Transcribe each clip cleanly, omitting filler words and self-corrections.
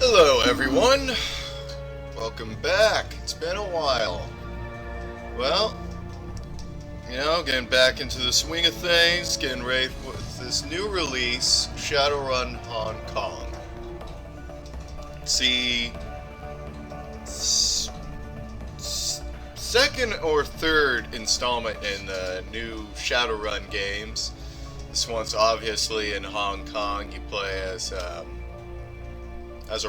Hello everyone! Welcome back. It's been a while. Well, getting back into the swing of things, getting ready with this new release, Shadowrun Hong Kong. It's the second or third installment in the new Shadowrun games. This one's obviously in Hong Kong. You play as a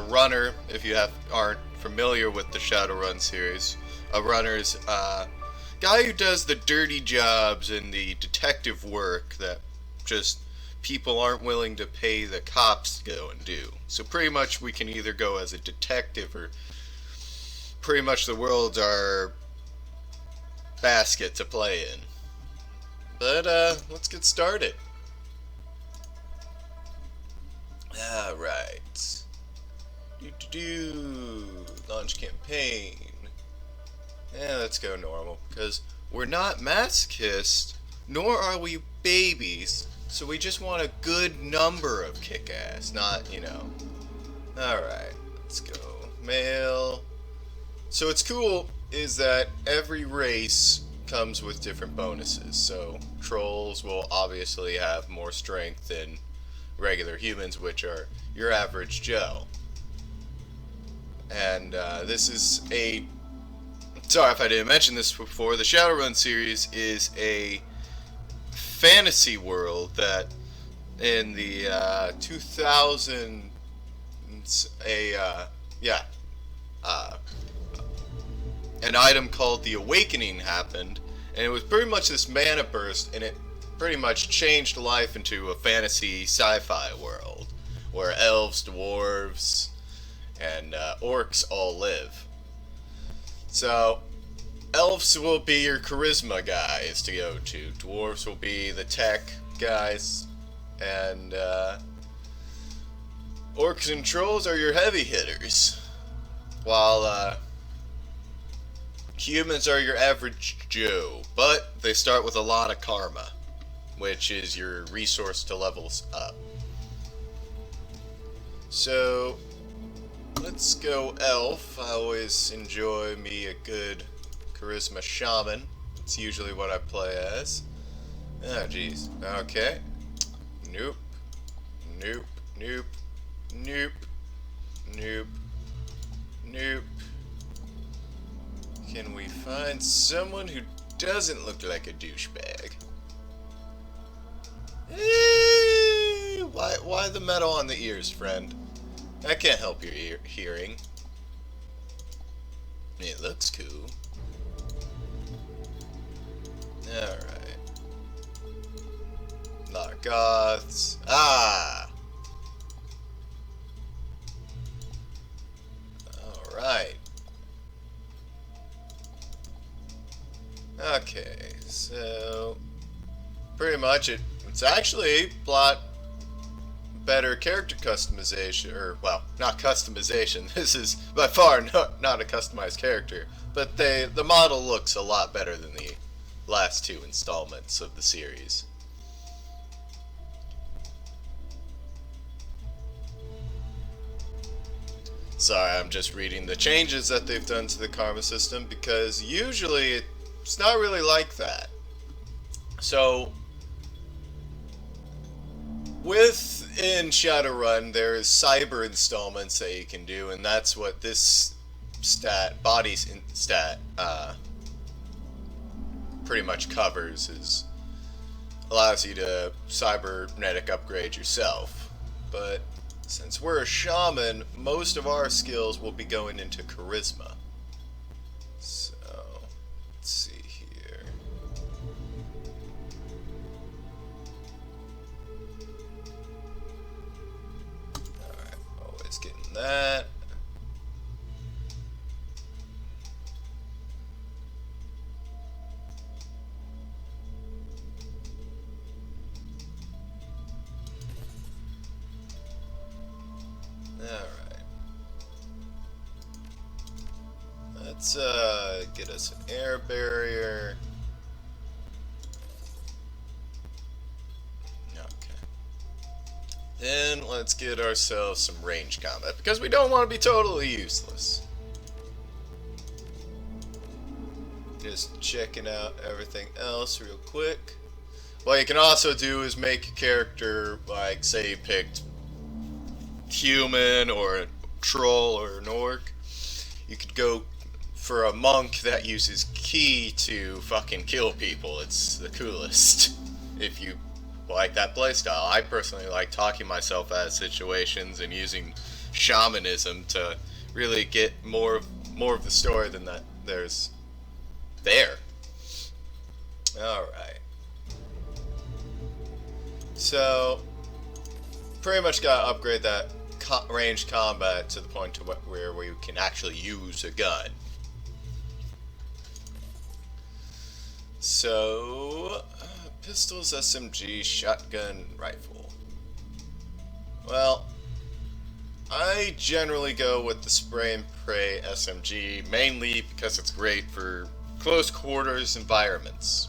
runner. If you aren't familiar with the Shadowrun series, a runner is a guy who does the dirty jobs and the detective work that just people aren't willing to pay the cops to go and do. So pretty much we can either go as a detective or pretty much the world's our basket to play in. But let's get started. Alright. Launch campaign. Yeah, let's go normal, because we're not masochists, nor are we babies, so we just want a good number of kick-ass, not, Alright, let's go. Male. So what's cool is that every race comes with different bonuses, so trolls will obviously have more strength than regular humans, which are your average Joe. And this is sorry if I didn't mention this before, the Shadowrun series is a fantasy world that in the 2000s, an item called the Awakening happened, and it was pretty much this mana burst, and it pretty much changed life into a fantasy sci-fi world where elves, dwarves, and orcs all live. So, elves will be your charisma guys to go to. Dwarves will be the tech guys, and orcs and trolls are your heavy hitters. While humans are your average Joe, but they start with a lot of karma, which is your resource to levels up. So, let's go elf. I always enjoy me a good charisma shaman. It's usually what I play as. Oh jeez. Okay. Nope. Nope. Nope. Nope. Nope. Nope. Can we find someone who doesn't look like a douchebag? Why the metal on the ears, friend? That can't help your hearing. It looks cool. Alright. A lot of goths. Alright. Okay, so pretty much it's actually a lot better character customization, or well, not customization. This is by far not a customized character, but the model looks a lot better than the last two installments of the series. Sorry, I'm just reading the changes that they've done to the karma system, because usually it's not really like that. So within Shadowrun, there is cyber installments that you can do, and that's what this body stat, pretty much covers. Is allows you to cybernetic upgrade yourself. But since we're a shaman, most of our skills will be going into charisma. So let's see here. Always getting that. Alright. Let's get us an air barrier. Okay. Then let's let's get ourselves some range combat, because we don't want to be totally useless. Just checking out everything else real quick. What you can also do is make a character, like, say you picked human or a troll or an orc. You could go for a monk that uses ki to fucking kill people. It's the coolest. If you like that playstyle. I personally like talking myself out of situations and using shamanism to really get more of the story than that there's there. Alright. So, pretty much gotta upgrade that ranged combat to the point to where we can actually use a gun. So, pistols, SMG, shotgun, rifle. Well, I generally go with the spray and pray SMG, mainly because it's great for close quarters environments.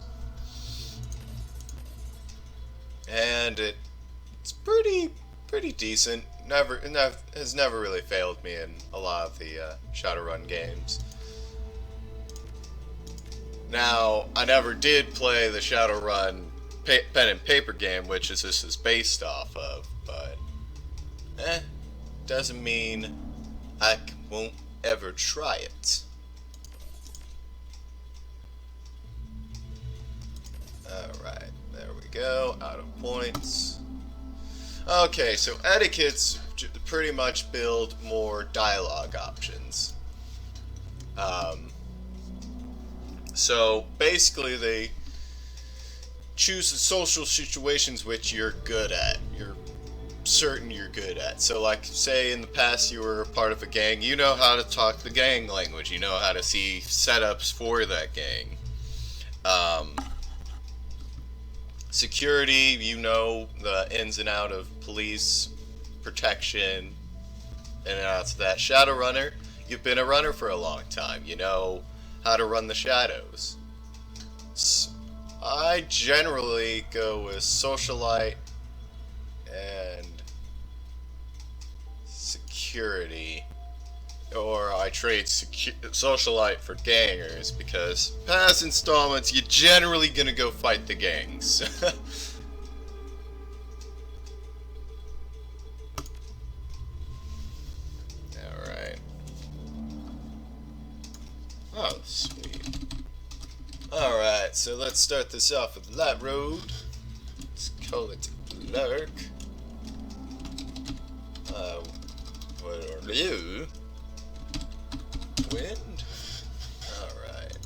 And it's pretty decent. It has never really failed me in a lot of the Shadowrun games. Now, I never did play the Shadowrun pen and paper game, which this is based off of, but doesn't mean I won't ever try it. Alright, there we go, out of points. Okay, so etiquettes pretty much build more dialogue options. So basically they choose the social situations which you're good at. You're certain you're good at. So like say in the past you were a part of a gang, you know how to talk the gang language. You know how to see setups for that gang. Security, you know the ins and out of police protection and outs of that. Shadowrunner, you've been a runner for a long time. You know how to run the shadows. So I generally go with socialite and security, or I trade socialite for gangers, because past installments you're generally gonna go fight the gangs. Alright. Oh, sweet. Alright, so let's start this off with Lightroad. Let's call it Lurk. What are you? Wind? Alright.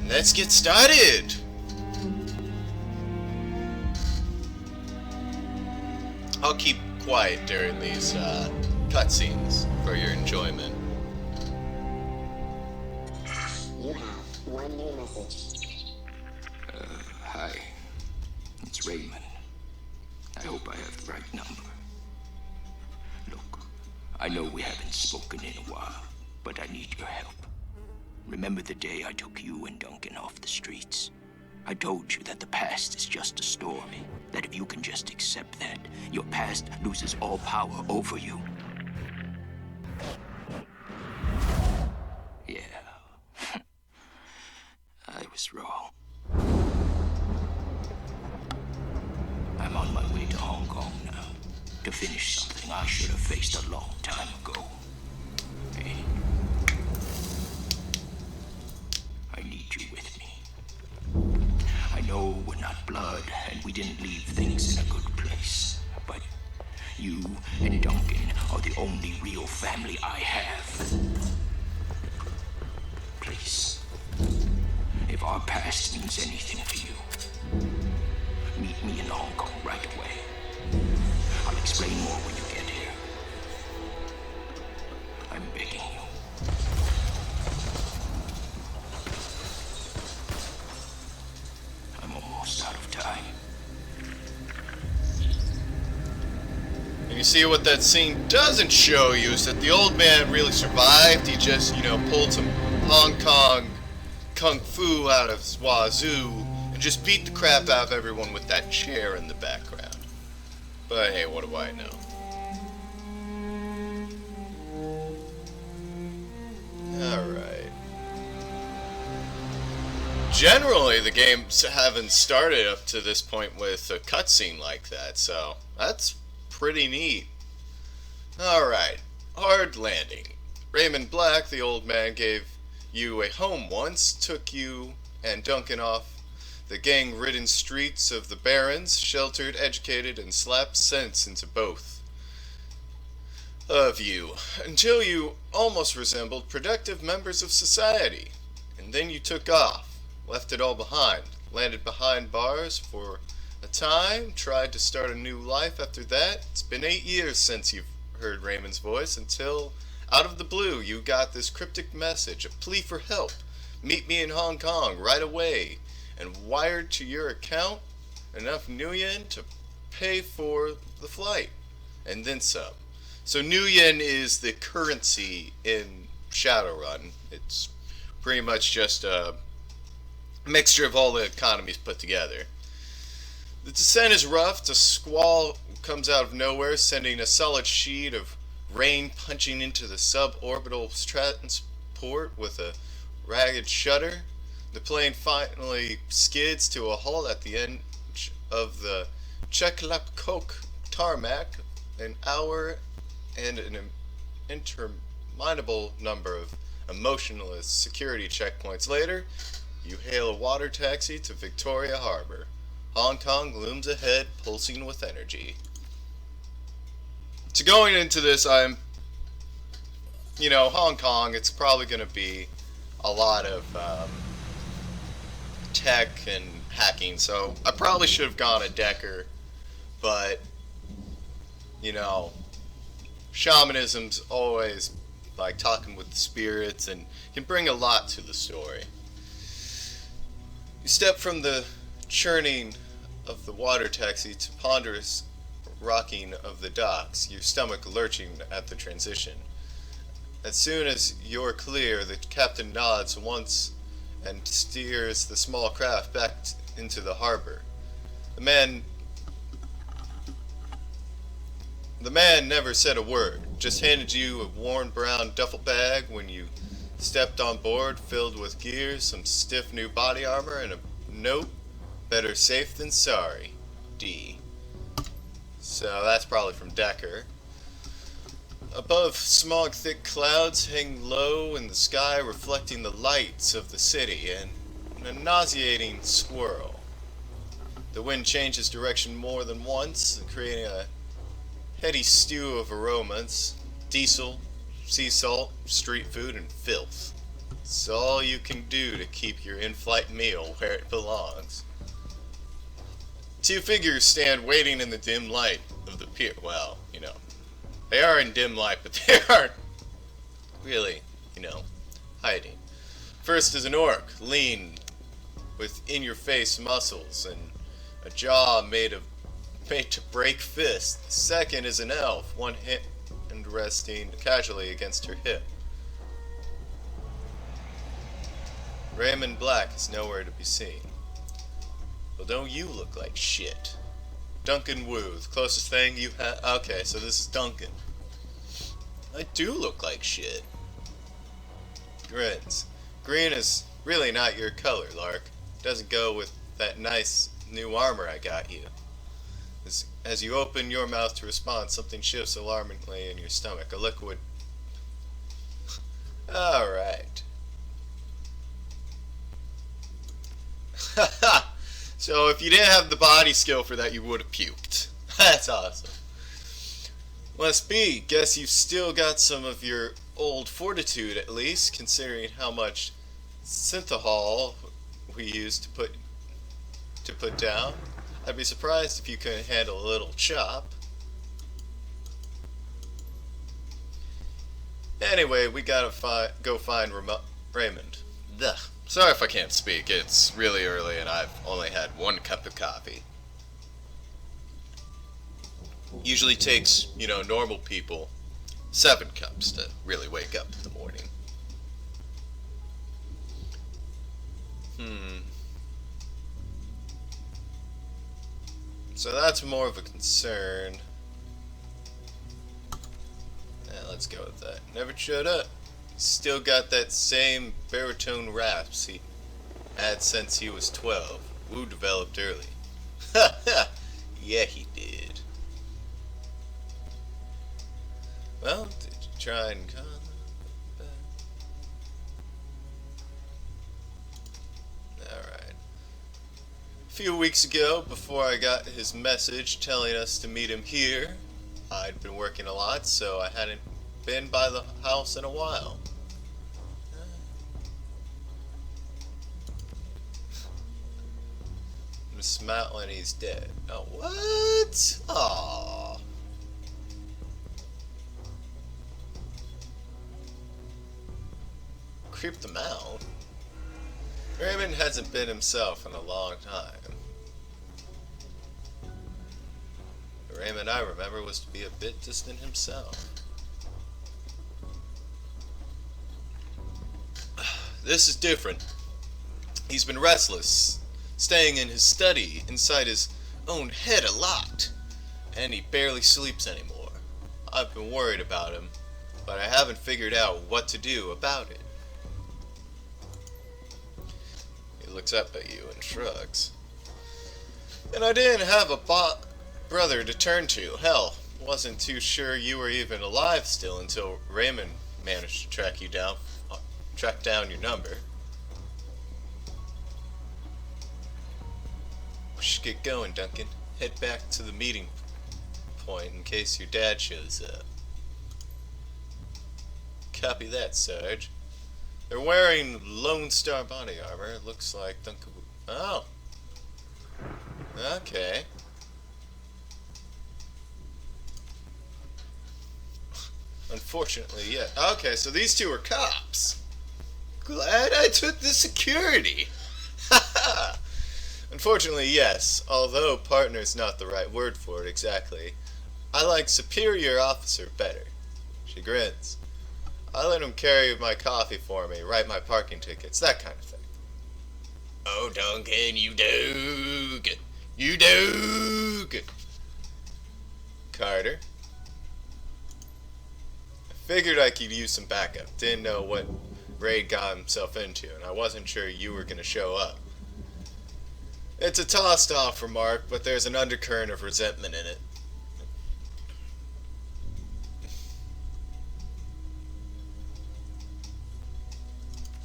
Let's get started! I'll keep quiet during these cutscenes for your enjoyment. You have one new message. Hi. It's Raymond. I hope I have the right number. Look, I know we haven't spoken in a while, but I need your help. Remember the day I took you and Duncan off the streets? I told you that the past is just a story, that if you can just accept that, your past loses all power over you. Yeah. I was wrong. I'm on my way to Hong Kong now, to finish something I should have faced a long time ago. Hey. I need you with me. I know we're not blood, and we didn't leave things in a good place, but you and Duncan are the only real family I have. Please, if our past means anything to you, meet me in Hong Kong right away. I'll explain more when you get here. I'm begging you. I'm almost out of time. And you see what that scene doesn't show you is that the old man really survived. He just, pulled some Hong Kong kung fu out of his wazoo and just beat the crap out of everyone with that chair in the background. But hey, what do I know? Alright. Generally, the games haven't started up to this point with a cutscene like that, so that's pretty neat. Alright, hard landing. Raymond Black, the old man, gave you a home once, took you and Duncan off the gang-ridden streets of the Barrens, sheltered, educated, and slapped sense into both of you, until you almost resembled productive members of society. And then you took off, left it all behind, landed behind bars for a time, tried to start a new life after that. It's been 8 years since you've heard Raymond's voice, until out of the blue you got this cryptic message, a plea for help. Meet me in Hong Kong right away, and wired to your account enough nuyen to pay for the flight, and then some. So nuyen is the currency in Shadowrun. It's pretty much just a mixture of all the economies put together. The descent is rough. The squall comes out of nowhere, sending a solid sheet of rain punching into the suborbital transport with a ragged shudder. The plane finally skids to a halt at the edge of the Cheklapkok tarmac. An hour and an interminable number of emotionless security checkpoints later, you hail a water taxi to Victoria Harbor. Hong Kong looms ahead, pulsing with energy. So going into this, Hong Kong, it's probably going to be a lot of tech and hacking, so I probably should have gone a Decker, but, shamanism's always like talking with the spirits and can bring a lot to the story. You step from the churning of the water taxi to ponderous rocking of the docks, your stomach lurching at the transition. As soon as you're clear, the captain nods once and steers the small craft back into the harbor. The man never said a word, just handed you a worn brown duffel bag when you stepped on board, filled with gear, some stiff new body armor, and a note, better safe than sorry, D. So that's probably from Decker. Above, smog-thick clouds hang low in the sky, reflecting the lights of the city, and a nauseating swirl. The wind changes direction more than once, creating a heady stew of aromas: diesel, sea salt, street food, and filth. It's all you can do to keep your in-flight meal where it belongs. Two figures stand waiting in the dim light of the pier. Well, they are in dim light, but they aren't really, hiding. First is an orc, lean, with in-your-face muscles and a jaw made to break fists. The second is an elf, one hand resting casually against her hip. Raymond Black is nowhere to be seen. Well, don't you look like shit? Duncan Wu, the closest thing you have. Okay, so this is Duncan. I do look like shit. Grins. Green is really not your color, Lark. Doesn't go with that nice new armor I got you. As you open your mouth to respond, something shifts alarmingly in your stomach. A liquid. Alright. So if you didn't have the body skill for that, you would have puked. That's awesome. Must be. Guess you've still got some of your old fortitude, at least, considering how much synthahol we used to put down. I'd be surprised if you couldn't handle a little chop. Anyway, we gotta go find Raymond. Ugh. Sorry if I can't speak. It's really early and I've only had 1 cup of coffee. Usually takes, normal people 7 cups to really wake up in the morning. So that's more of a concern. Yeah, let's go with that. Never showed up. Still got that same baritone raps he had since he was 12. Wu developed early. Ha ha! Yeah, he did. Well, did you try and come back? Alright. A few weeks ago, before I got his message telling us to meet him here, I'd been working a lot, so I hadn't been by the house in a while. I'm smiling, he's dead. Oh, what? Aww. Creep them out. Raymond hasn't been himself in a long time. The Raymond I remember was to be a bit distant himself. This is different. He's been restless, staying in his study, inside his own head a lot, and he barely sleeps anymore. I've been worried about him, but I haven't figured out what to do about it. He looks up at you and shrugs. And I didn't have a brother to turn to. Hell, wasn't too sure you were even alive still until Raymond managed to track down your number. We should get going, Duncan. Head back to the meeting point in case your dad shows up. Copy that, Sarge. They're wearing Lone Star body armor. It looks like Duncan. Oh. Okay. Unfortunately, yeah. Okay, so these two are cops. Glad I took the security. Haha. Unfortunately, yes. Although partner's not the right word for it exactly. I like superior officer better. She grins. I let him carry my coffee for me, write my parking tickets, that kind of thing. Oh, Duncan, you doog. You doog. Carter. I figured I could use some backup. Didn't know what Raid got himself into, and I wasn't sure you were going to show up. It's a tossed off remark, but there's an undercurrent of resentment in it.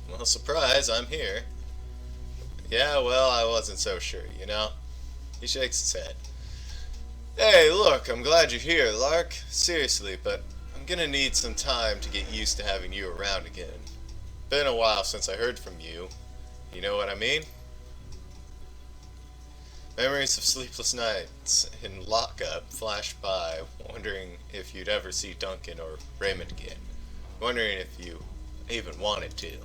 Well, surprise, I'm here. Yeah, well, I wasn't so sure, you know? He shakes his head. Hey, look, I'm glad you're here, Lark. Seriously, but I'm gonna need some time to get used to having you around again. Been a while since I heard from you. You know what I mean? Memories of sleepless nights in lockup flashed by, wondering if you'd ever see Duncan or Raymond again. Wondering if you even wanted to.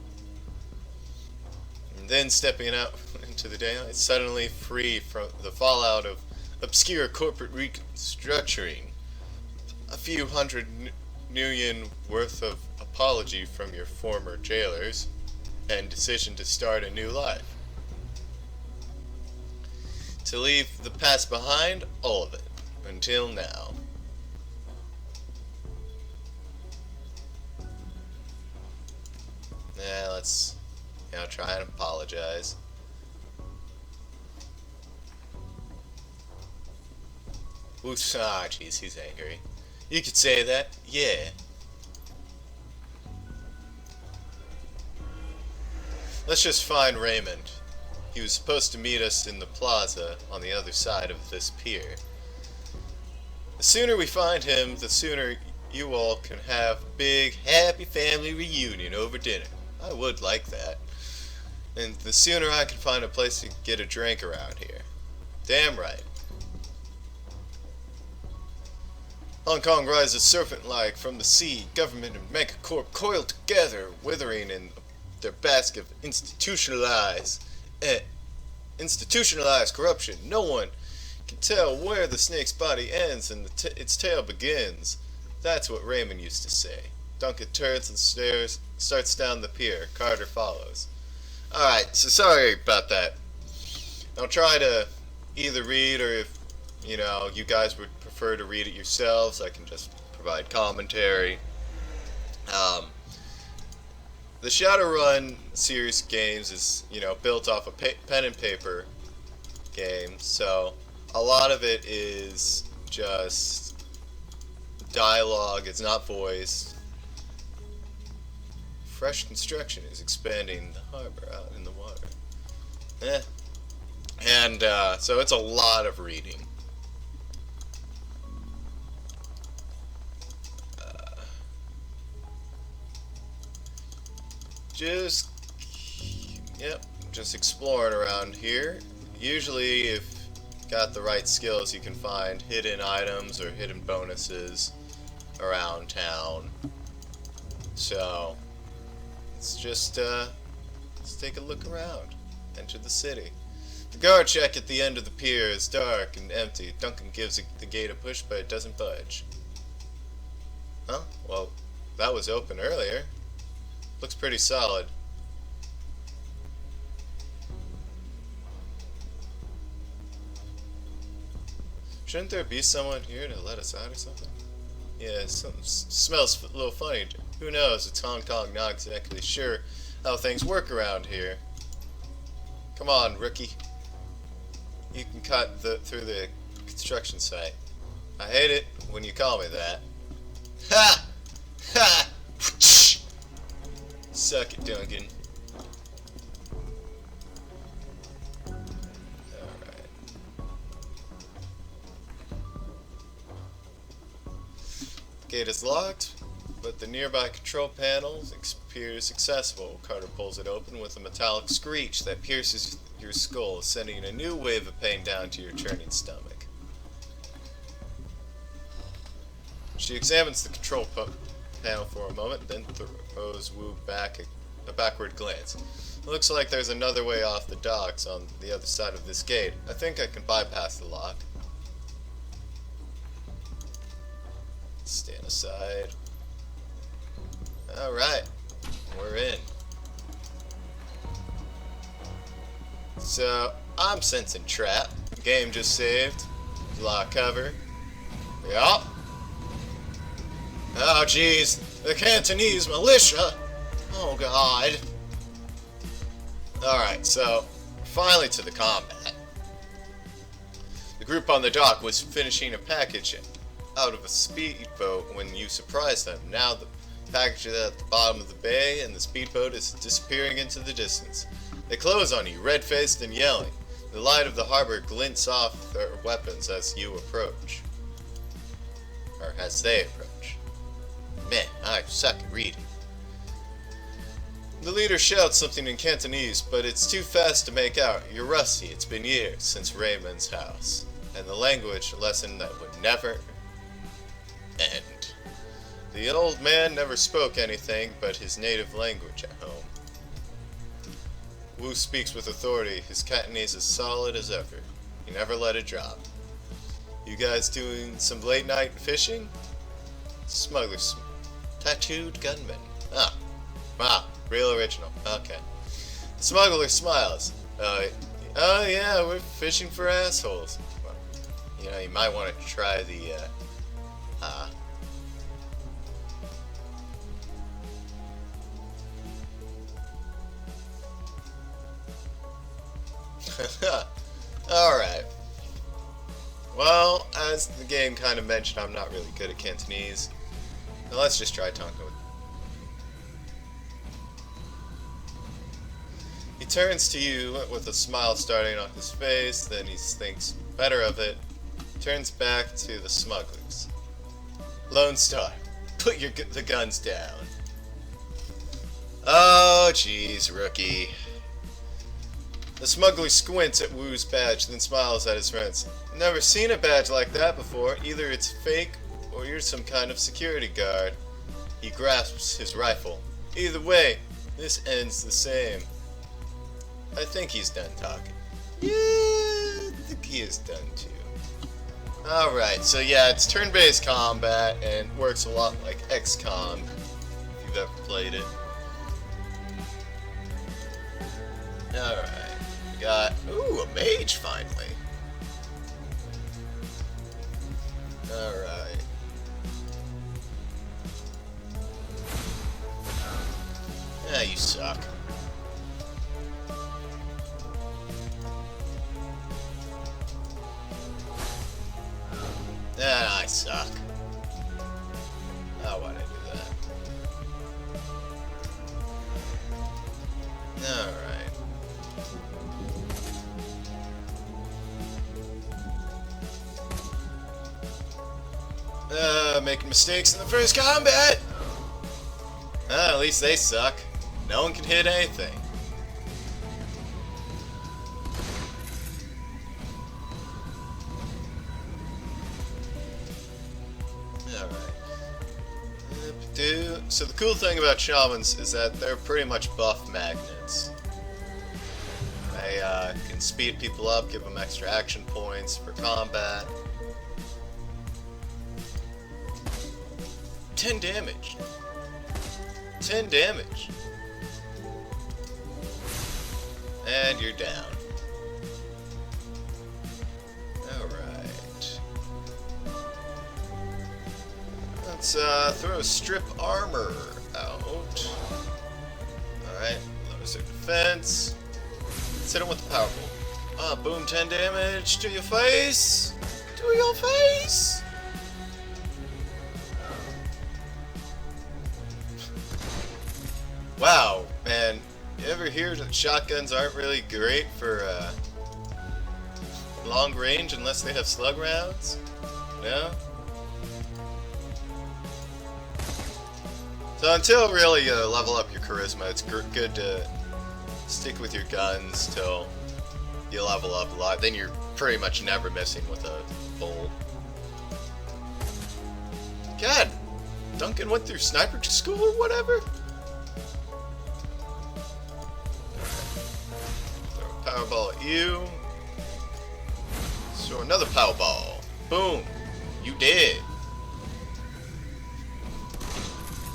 And then stepping out into the daylight, suddenly free from the fallout of obscure corporate restructuring. A few hundred nuyen worth of apology from your former jailers, and decision to start a new life. To leave the past behind, all of it, until now. Yeah, let's, try and apologize. Oops, jeez, he's angry. You could say that, yeah. Let's just find Raymond. He was supposed to meet us in the plaza on the other side of this pier. The sooner we find him, the sooner you all can have a big, happy family reunion over dinner. I would like that. And the sooner I can find a place to get a drink around here. Damn right. Hong Kong rises serpent-like from the sea. Government and megacorp coil together, withering in their basket of institutionalized corruption. No one can tell where the snake's body ends and its tail begins. That's what Raymond used to say. Duncan turns and stares, starts down the pier. Carter follows. Alright, so sorry about that. I'll try to either read or if you know, you guys would prefer to read it yourselves, I can just provide commentary. Um, the Shadowrun series of games is, you know, built off a pen and paper game, so a lot of it is just dialogue, it's not voiced. Fresh construction is expanding the harbor out in the water. And so it's a lot of reading. Just, yep, just exploring around here. Usually, if you got the right skills, you can find hidden items or hidden bonuses around town. So, let's take a look around. Enter the city. The guard shack at the end of the pier is dark and empty. Duncan gives the gate a push, but it doesn't budge. Huh? Well, that was open earlier. Looks pretty solid. Shouldn't there be someone here to let us out or something? Yeah, something smells a little funny. Who knows? It's Hong Kong, not exactly sure how things work around here. Come on, rookie. You can cut through the construction site. I hate it when you call me that. Ha! Ha! Suck it, Duncan. Alright. The gate is locked, but the nearby control panel appears accessible. Carter pulls it open with a metallic screech that pierces your skull, sending a new wave of pain down to your churning stomach. She examines the control panel for a moment, then throws Wu back a backward glance. It looks like there's another way off the docks on the other side of this gate. I think I can bypass the lock. Stand aside. Alright, we're in. So, I'm sensing trap. Game just saved. Lock cover. Yup. Oh jeez, the Cantonese militia! Oh god. Alright, so, finally to the combat. The group on the dock was finishing a package out of a speedboat when you surprised them. Now the package is at the bottom of the bay and the speedboat is disappearing into the distance. They close on you, red-faced and yelling. The light of the harbor glints off their weapons as you approach. Or as they approach. Man, I suck at reading. The leader shouts something in Cantonese, but it's too fast to make out. You're rusty. It's been years since Raymond's house. And the language, a lesson that would never end. The old man never spoke anything but his native language at home. Wu speaks with authority. His Cantonese is solid as ever. He never let it drop. You guys doing some late night fishing? Smugglers. Tattooed gunman. Ah. Wow. Real original. Okay. The smuggler smiles. Oh yeah, we're fishing for assholes. Well, you know, you might want to try the, Alright. Well, as the game kind of mentioned, I'm not really good at Cantonese. Now let's just try talking with him. He turns to you with a smile starting on his face, then he thinks better of it, turns back to the smugglers. Lone Star, put the guns down. Oh, jeez, rookie. The smuggler squints at Wu's badge, then smiles at his friends. Never seen a badge like that before. Either it's fake, or you're some kind of security guard. He grasps his rifle. Either way, this ends the same. I think he's done talking. Yeah, I think he is done too. Alright, so yeah, it's turn-based combat, and works a lot like XCOM, if you've ever played it. Alright. Got, ooh, a mage finally. Alright. Yeah, you suck. Ah, I suck. Oh, why'd I do that? Alright. Making mistakes in the first combat! Ah, at least they suck. No one can hit anything. So the cool thing about shamans is that they're pretty much buff magnets. They can speed people up, give them extra action points for combat. 10 damage. 10 damage. And you're down. Alright. Let's throw strip armor out. Alright, lowers their defense. Let's hit him with the power bolt. Ah, boom, 10 damage to your face! To your face! Wow, man. You ever hear that shotguns aren't really great for long range unless they have slug rounds? No? So until really you level up your charisma, it's good to stick with your guns till you level up a lot. Then you're pretty much never missing with a bolt. God, Duncan went through sniper school or whatever? Throw a powerball at you. Throw another powerball. Boom. You did.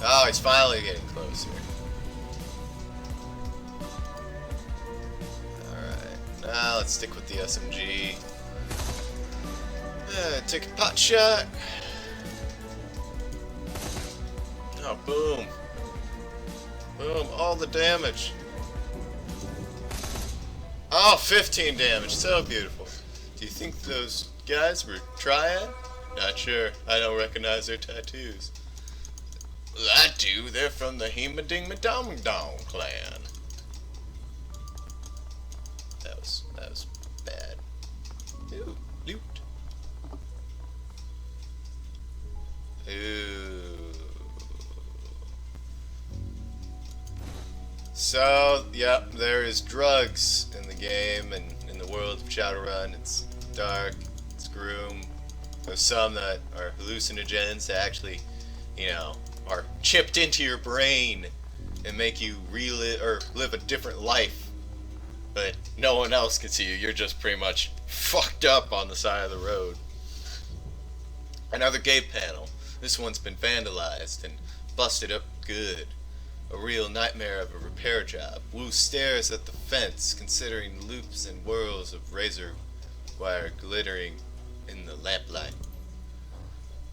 Oh, he's finally getting closer. Alright, now let's stick with the SMG. Take a pot shot. Oh, boom. Boom, all the damage. Oh, 15 damage, so beautiful. Do you think those guys were triad? Not sure, I don't recognize their tattoos. I do. They're from the Hemading-Madong clan. That was bad. Ooh, loot. Ooh. So, yep, there is drugs in the game and in the world of Shadowrun. It's dark, it's grim. There's some that are hallucinogens that actually, you know, are chipped into your brain and make you relive or live a different life, but no one else can see you. You're just pretty much fucked up on the side of the road. Another gate panel. This one's been vandalized and busted up good. A real nightmare of a repair job. Wu stares at the fence, considering loops and whirls of razor wire glittering in the lamplight.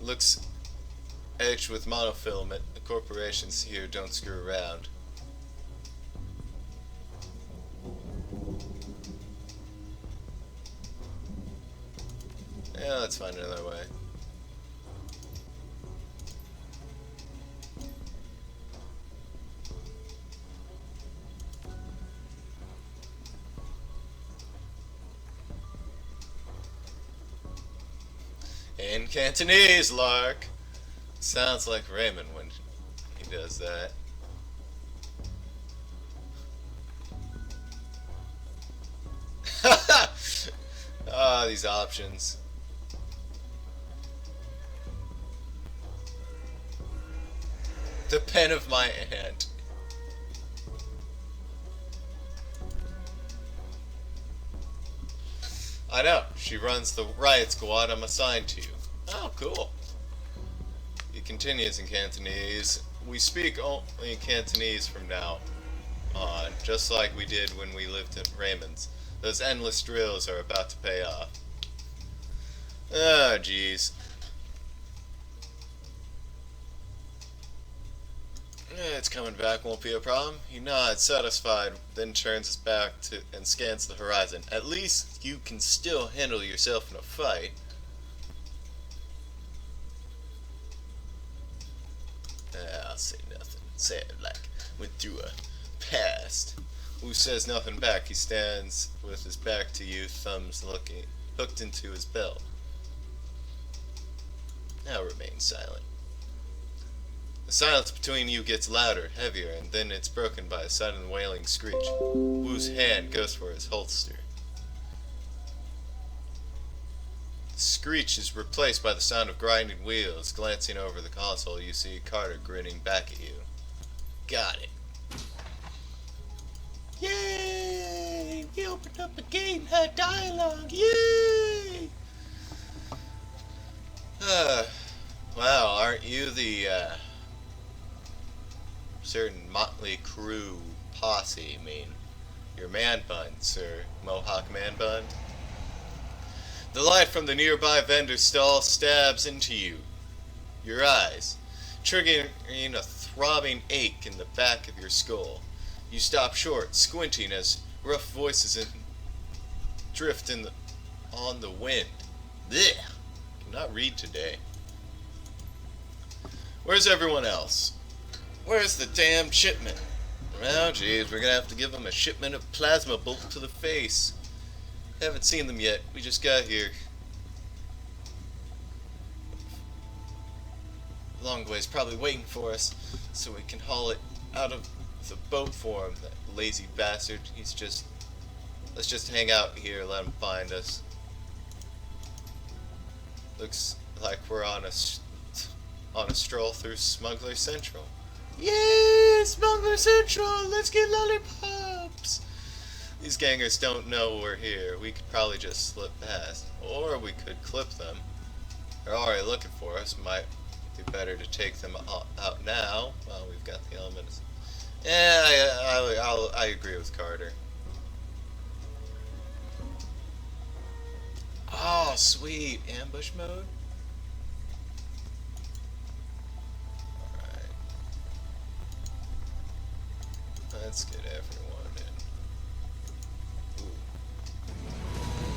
Looks edged with monofilament. The corporations here don't screw around. Yeah, let's find another way. In Cantonese, Lark. Sounds like Raymond when he does that. Ah, these options. The pen of my aunt. I know, she runs the riot squad I'm assigned to. Oh, cool. He continues in Cantonese. We speak only Cantonese from now on, just like we did when we lived at Raymond's. Those endless drills are about to pay off. Oh, jeez. It's coming back won't be a problem. He nods, satisfied, then turns his back to and scans the horizon. At least you can still handle yourself in a fight. I'll say nothing. Say it like went through a past. Wu says nothing back. He stands with his back to you, thumbs looking hooked into his belt. Now remain silent. The silence between you gets louder, heavier, and then it's broken by a sudden wailing screech. Wu's hand goes for his holster. The screech is replaced by the sound of grinding wheels. Glancing over the console, you see Carter grinning back at you. Got it. Yay! We opened up a game, had dialogue. Yay! Wow, aren't you the certain motley crew posse? I mean, your man bun, sir. Mohawk man bun. The light from the nearby vendor stall stabs into you, your eyes, triggering a throbbing ache in the back of your skull. You stop short, squinting as rough voices drift on the wind. Blech! Cannot read today. Where's everyone else? Where's the damn shipment? Well, geez, we're gonna have to give them a shipment of plasma bolt to the face. Haven't seen them yet. We just got here. Longway's probably waiting for us, so we can haul it out of the boat for him. That lazy bastard. Let's just hang out here, let him find us. Looks like we're on a stroll through Smuggler Central. Yay, Smuggler Central! Let's get lollipops! These gangers don't know we're here. We could probably just slip past. Or we could clip them. They're already looking for us. Might be better to take them out now while we've got the elements. Yeah, I agree with Carter. Oh, sweet. Ambush mode? Alright. Let's get everyone in. Ooh.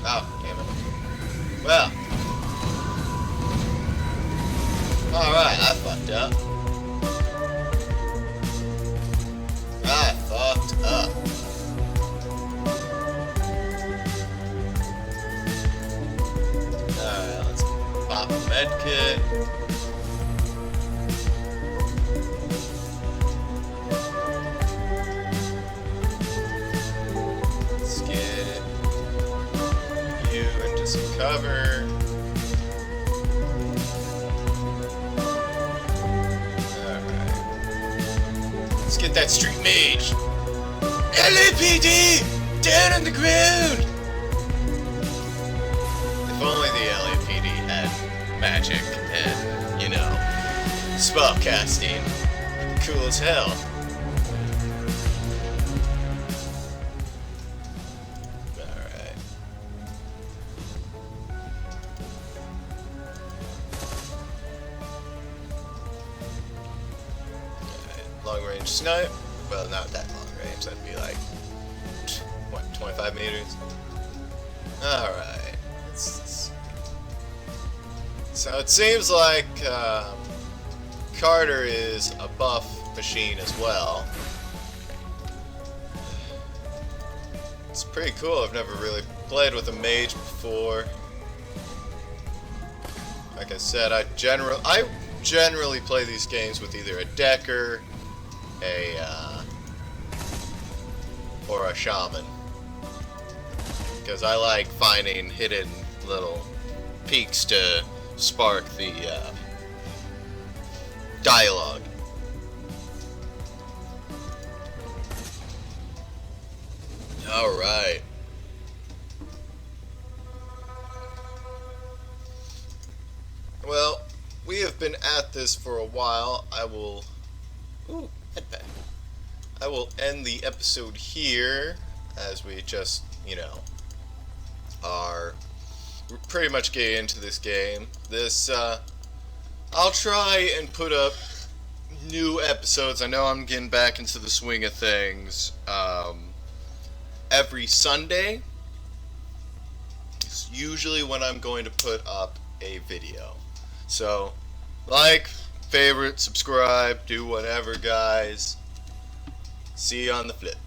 Oh, damn it. Well. Alright, I fucked up. I fucked up. Alright, let's pop a medkit. Let's get you into some cover. Get that street mage! LAPD! Down on the ground! If only the LAPD had magic and, spell casting. Cool as hell. Alright. Long range snipe. Well, not that long range. That'd be like, what, 25 meters? Alright. So it seems like Carter is a buff machine as well. It's pretty cool. I've never really played with a mage before. Like I said, I generally play these games with either a decker, or a shaman, because I like finding hidden little peaks to spark the dialogue. Alright. Well, we have been at this for a while. I will head back. I will end the episode here, as we just, are pretty much getting into this game. I'll try and put up new episodes. I know I'm getting back into the swing of things. Every Sunday is usually when I'm going to put up a video. So, like, favorite, subscribe, do whatever, guys. See you on the flip.